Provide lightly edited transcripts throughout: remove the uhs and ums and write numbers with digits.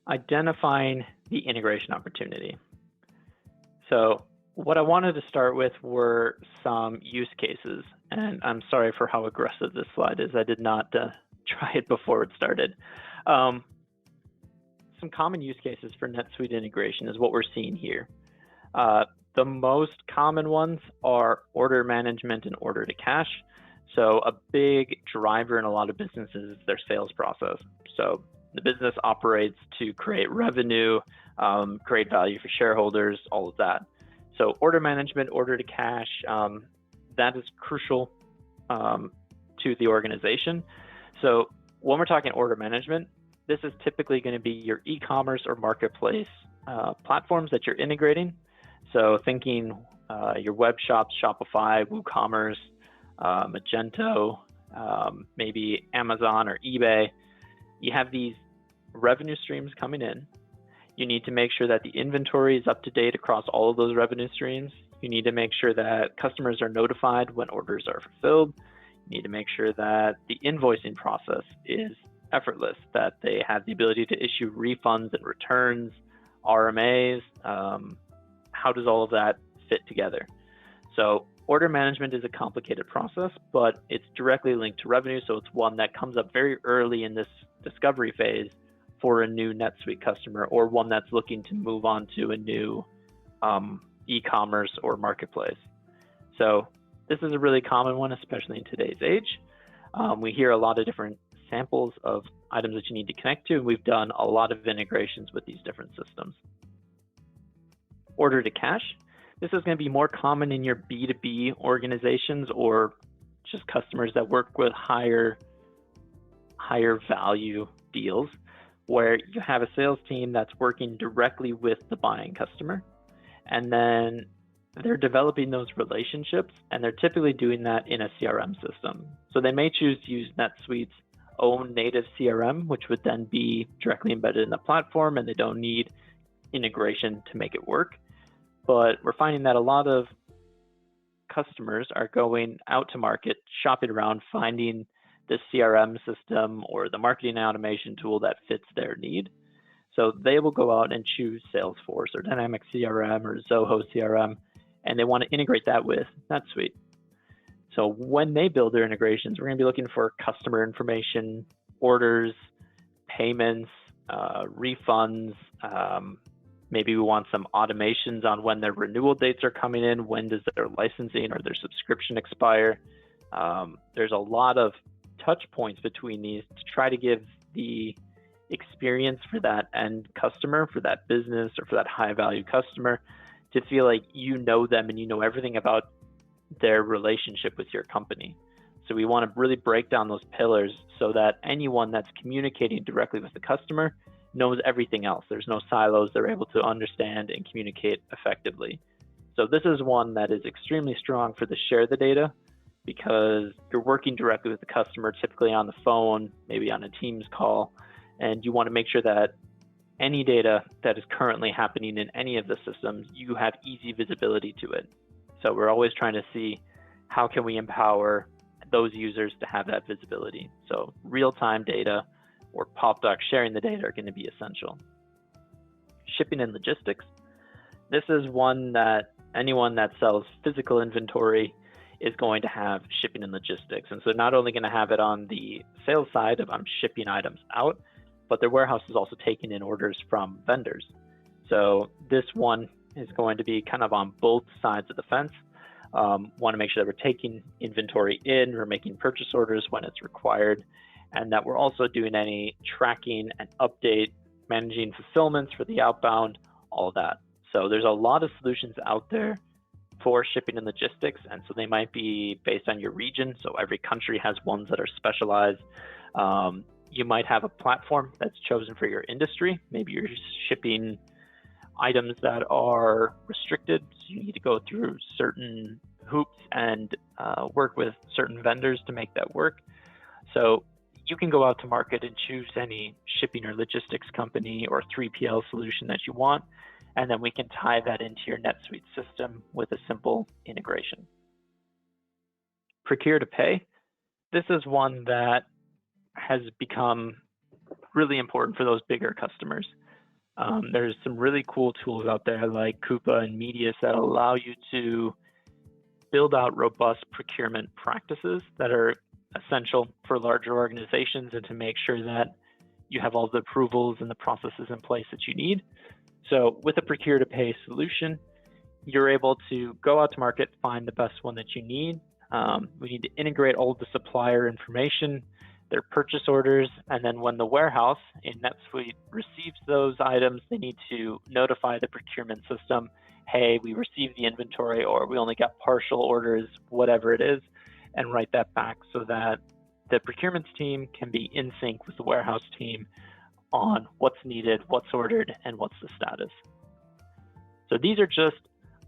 identifying the integration opportunity. So what I wanted to start with were some use cases, and I'm sorry for how aggressive this slide is. I did not try it before it started. Some common use cases for NetSuite integration is what we're seeing here. The most common ones are order management and order to cash. So a big driver in a lot of businesses is their sales process. So the business operates to create revenue, create value for shareholders, all of that. So order management, order to cash, that is crucial to the organization. So when we're talking order management, this is typically going to be your e-commerce or marketplace platforms that you're integrating. So thinking your web shops, Shopify, WooCommerce, Magento, maybe Amazon or eBay. You have these revenue streams coming in. You need to make sure that the inventory is up to date across all of those revenue streams. You need to make sure that customers are notified when orders are fulfilled. You need to make sure that the invoicing process is effortless, that they have the ability to issue refunds and returns, RMAs. How does all of that fit together? So order management is a complicated process, but it's directly linked to revenue. So it's one that comes up very early in this discovery phase for a new NetSuite customer or one that's looking to move on to a new e-commerce or marketplace. So this is a really common one, especially in today's age. We hear a lot of different samples of items that you need to connect to, and we've done a lot of integrations with these different systems. Order to cash. This is going to be more common in your B2B organizations or just customers that work with higher value deals, where you have a sales team that's working directly with the buying customer, and then they're developing those relationships, and they're typically doing that in a CRM system. So they may choose to use NetSuite's own native CRM, which would then be directly embedded in the platform, and they don't need integration to make it work. But we're finding that a lot of customers are going out to market, shopping around, finding the CRM system or the marketing automation tool that fits their need. So they will go out and choose Salesforce or Dynamics CRM or Zoho CRM, and they want to integrate that with NetSuite. So when they build their integrations, we're going to be looking for customer information, orders, payments, refunds. Maybe we want some automations on when their renewal dates are coming in, when does their licensing or their subscription expire. There's a lot of touch points between these to try to give the experience for that end customer, for that business, or for that high value customer to feel like you know them and you know everything about their relationship with your company. So we want to really break down those pillars so that anyone that's communicating directly with the customer knows everything else. There's no silos. They're able to understand and communicate effectively. So this is one that is extremely strong for the share the data, because you're working directly with the customer, typically on the phone, maybe on a Teams call, and you want to make sure that any data that is currently happening in any of the systems, you have easy visibility to it. So we're always trying to see how can we empower those users to have that visibility. So real-time data or Popdock sharing the data are going to be essential. Shipping and logistics. This is one that anyone that sells physical inventory is going to have shipping and logistics. And so not only going to have it on the sales side of shipping items out, but their warehouse is also taking in orders from vendors. So this one is going to be kind of on both sides of the fence. Want to make sure that we're taking inventory in, we're making purchase orders when it's required, and that we're also doing any tracking and update, managing fulfillments for the outbound, all of that. So there's a lot of solutions out there for shipping and logistics, and so they might be based on your region. So every country has ones that are specialized. You might have a platform that's chosen for your industry. Maybe you're shipping items that are restricted, so you need to go through certain hoops and work with certain vendors to make that work. So you can go out to market and choose any shipping or logistics company or 3PL solution that you want, and then we can tie that into your NetSuite system with a simple integration. Procure to pay. This is one that has become really important for those bigger customers. There's some really cool tools out there like Coupa and Medius that allow you to build out robust procurement practices that are essential for larger organizations and to make sure that you have all the approvals and the processes in place that you need. So with a procure to pay solution, you're able to go out to market, find the best one that you need. We need to integrate all of the supplier information, their purchase orders, and then when the warehouse in NetSuite receives those items, they need to notify the procurement system, hey, we received the inventory, or we only got partial orders, whatever it is, and write that back so that the procurement team can be in sync with the warehouse team on what's needed, what's ordered, and what's the status. So these are just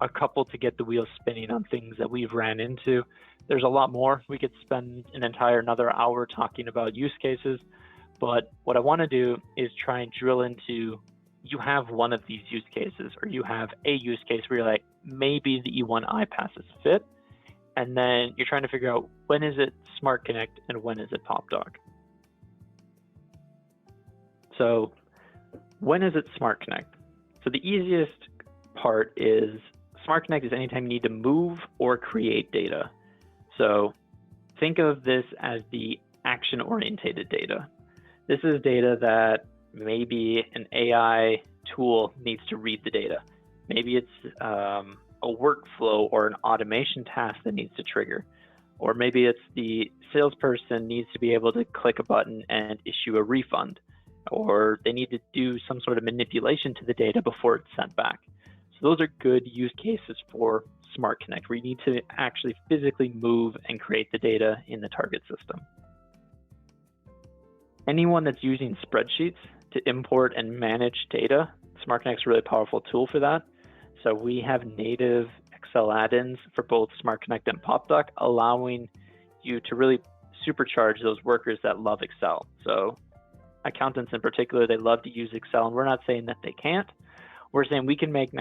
a couple to get the wheels spinning on things that we've ran into. There's a lot more. We could spend another hour talking about use cases, but what I want to do is try and drill into, you have one of these use cases, or you have a use case where you're like, maybe the E1 iPass is fit, and then you're trying to figure out when is it SmartConnect and when is it Popdock. So when is it SmartConnect? So the easiest part is SmartConnect is anytime you need to move or create data. So think of this as the action-oriented data. This is data that maybe an AI tool needs to read the data. Maybe it's a workflow or an automation task that needs to trigger. Or maybe it's the salesperson needs to be able to click a button and issue a refund. Or they need to do some sort of manipulation to the data before it's sent back. So those are good use cases for SmartConnect, where you need to actually physically move and create the data in the target system. Anyone that's using spreadsheets to import and manage data, SmartConnect is a really powerful tool for that. So we have native Excel add-ins for both SmartConnect and Popdock, allowing you to really supercharge those workers that love Excel. So accountants in particular, they love to use Excel, and we're not saying that they can't. We're saying we can make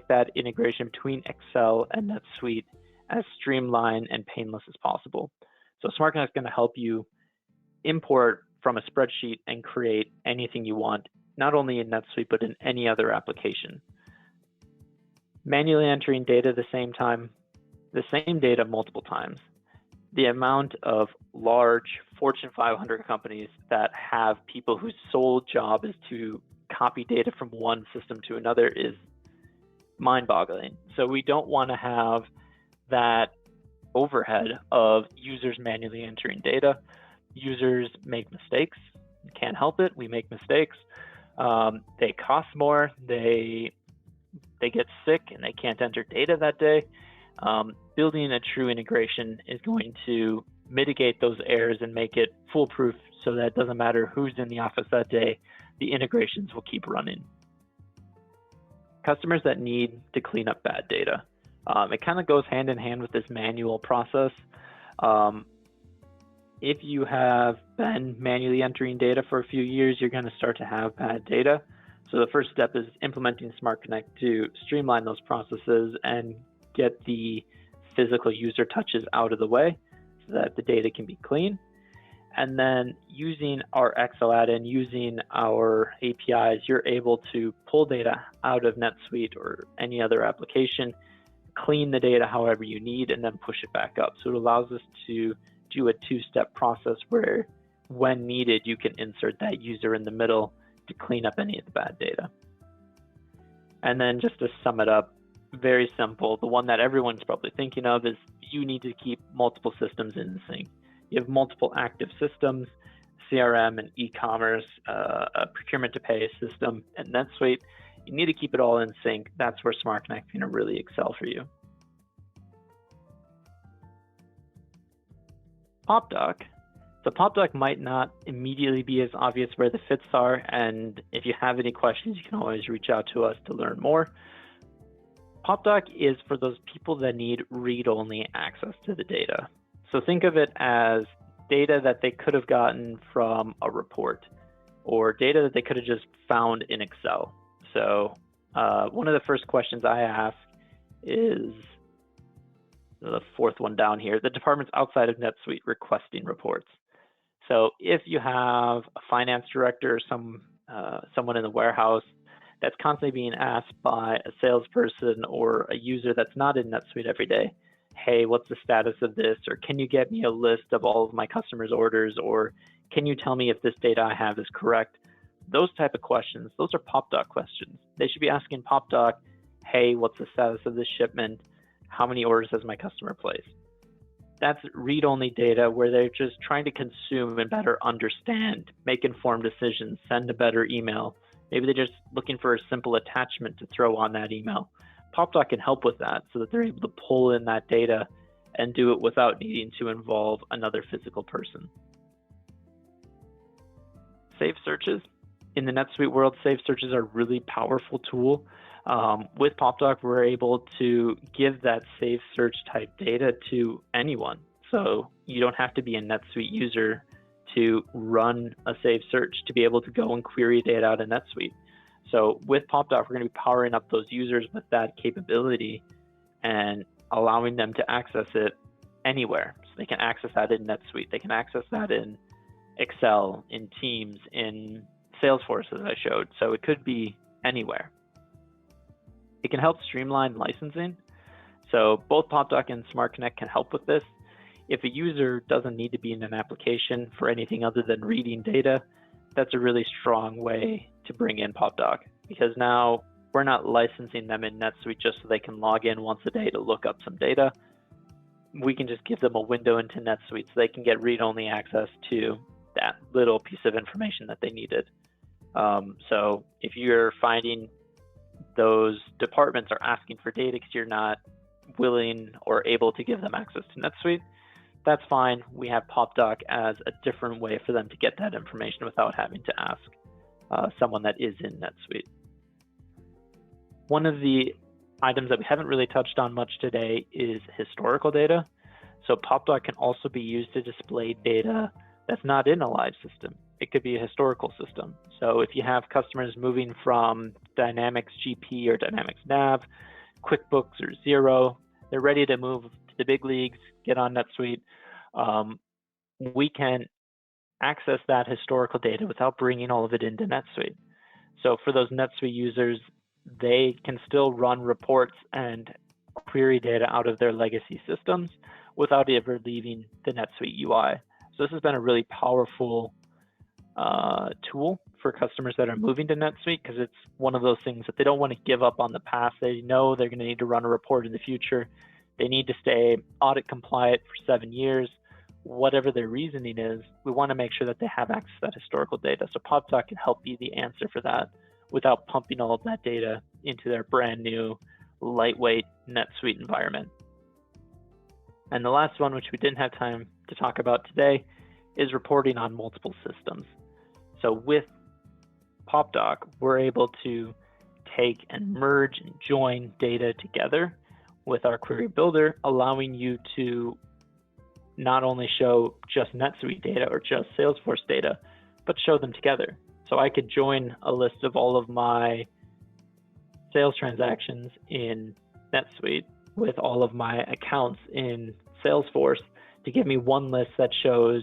that integration between Excel and NetSuite as streamlined and painless as possible. So SmartConnect is going to help you import from a spreadsheet and create anything you want, not only in NetSuite, but in any other application. Manually entering data the same data multiple times. The amount of large Fortune 500 companies that have people whose sole job is to copy data from one system to another is mind-boggling. So we don't want to have that overhead of users manually entering data. Users make mistakes. You can't help it. We make mistakes. They cost more. They get sick and they can't enter data that day. Building a true integration is going to mitigate those errors and make it foolproof so that it doesn't matter who's in the office that day, the integrations will keep running. Customers that need to clean up bad data. It kind of goes hand in hand with this manual process. If you have been manually entering data for a few years, you're going to start to have bad data. So the first step is implementing SmartConnect to streamline those processes and get the physical user touches out of the way so that the data can be clean. And then using our Excel add-in, using our APIs, you're able to pull data out of NetSuite or any other application, clean the data however you need, and then push it back up. So it allows us to do a two-step process where, when needed, you can insert that user in the middle to clean up any of the bad data. And then just to sum it up, very simple. The one that everyone's probably thinking of is you need to keep multiple systems in sync. You have multiple active systems, CRM and e-commerce, a procurement to pay system, and NetSuite. You need to keep it all in sync. That's where SmartConnect is going to really excel for you. Popdock. So Popdock might not immediately be as obvious where the fits are, and if you have any questions, you can always reach out to us to learn more. Popdock is for those people that need read-only access to the data. So think of it as data that they could have gotten from a report or data that they could have just found in Excel. So one of the first questions I ask is the fourth one down here, the departments outside of NetSuite requesting reports. So if you have a finance director or some someone in the warehouse that's constantly being asked by a salesperson or a user that's not in NetSuite every day, hey, what's the status of this? Or can you get me a list of all of my customers' orders? Or can you tell me if this data I have is correct? Those type of questions, those are Popdock questions. They should be asking Popdock, hey, what's the status of this shipment? How many orders has my customer placed? That's read-only data where they're just trying to consume and better understand, make informed decisions, send a better email. Maybe they're just looking for a simple attachment to throw on that email. Popdock can help with that so that they're able to pull in that data and do it without needing to involve another physical person. Save searches. In the NetSuite world, save searches are a really powerful tool. With Popdock, we're able to give that save search type data to anyone. So you don't have to be a NetSuite user to run a save search to be able to go and query data out of NetSuite. So with Popdock, we're going to be powering up those users with that capability and allowing them to access it anywhere. So they can access that in NetSuite. They can access that in Excel, in Teams, in Salesforce, as I showed. So it could be anywhere. It can help streamline licensing. So both Popdock and SmartConnect can help with this. If a user doesn't need to be in an application for anything other than reading data, that's a really strong way to bring in Popdock, because now we're not licensing them in NetSuite just so they can log in once a day to look up some data. We can just give them a window into NetSuite so they can get read-only access to that little piece of information that they needed. So if you're finding those departments are asking for data because you're not willing or able to give them access to NetSuite, that's fine. We have Popdock as a different way for them to get that information without having to ask someone that is in NetSuite. One of the items that we haven't really touched on much today is historical data. So Popdock can also be used to display data that's not in a live system. It could be a historical system. So if you have customers moving from Dynamics GP or Dynamics Nav, QuickBooks or Xero, they're ready to move to the big leagues, get on NetSuite, we can access that historical data without bringing all of it into NetSuite. So for those NetSuite users, they can still run reports and query data out of their legacy systems without ever leaving the NetSuite UI. So this has been a really powerful tool for customers that are moving to NetSuite, because it's one of those things that they don't want to give up on the past. They know they're going to need to run a report in the future. They need to stay audit compliant for 7 years. Whatever their reasoning is, we want to make sure that they have access to that historical data. So Popdock can help be the answer for that without pumping all of that data into their brand new lightweight NetSuite environment. And the last one, which we didn't have time to talk about today, is reporting on multiple systems. So with Popdock, we're able to take and merge and join data together with our query builder, allowing you to not only show just NetSuite data or just Salesforce data, but show them together. So I could join a list of all of my sales transactions in NetSuite with all of my accounts in Salesforce to give me one list that shows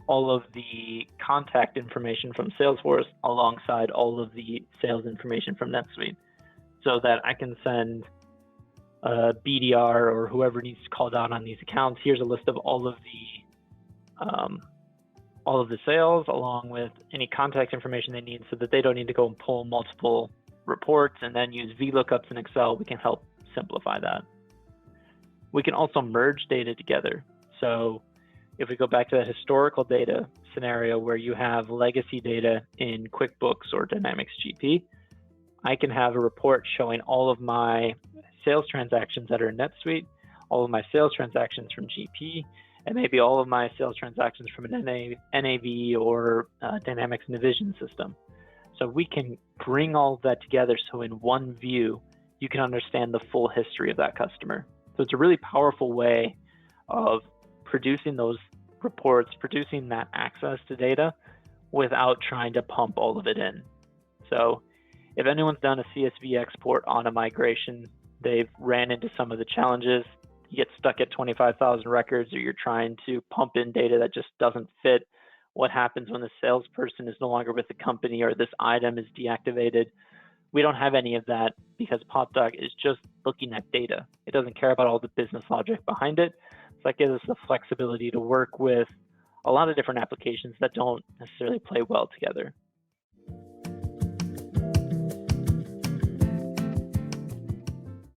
all of the contact information from Salesforce alongside all of the sales information from NetSuite, so that I can send a BDR or whoever needs to call down on these accounts. Here's a list of all of the sales along with any contact information they need, so that they don't need to go and pull multiple reports and then use VLOOKUPs in Excel. We can help simplify that. We can also merge data together. So if we go back to that historical data scenario where you have legacy data in QuickBooks or Dynamics GP, I can have a report showing all of my sales transactions that are in NetSuite, all of my sales transactions from GP, and maybe all of my sales transactions from an NAV or Dynamics Navision system. So we can bring all of that together so in one view, you can understand the full history of that customer. So it's a really powerful way of producing those reports, producing that access to data without trying to pump all of it in. So if anyone's done a CSV export on a migration, they've ran into some of the challenges. You get stuck at 25,000 records, or you're trying to pump in data that just doesn't fit what happens when the salesperson is no longer with the company or this item is deactivated. We don't have any of that because Popdock is just looking at data. It doesn't care about all the business logic behind it. So that gives us the flexibility to work with a lot of different applications that don't necessarily play well together.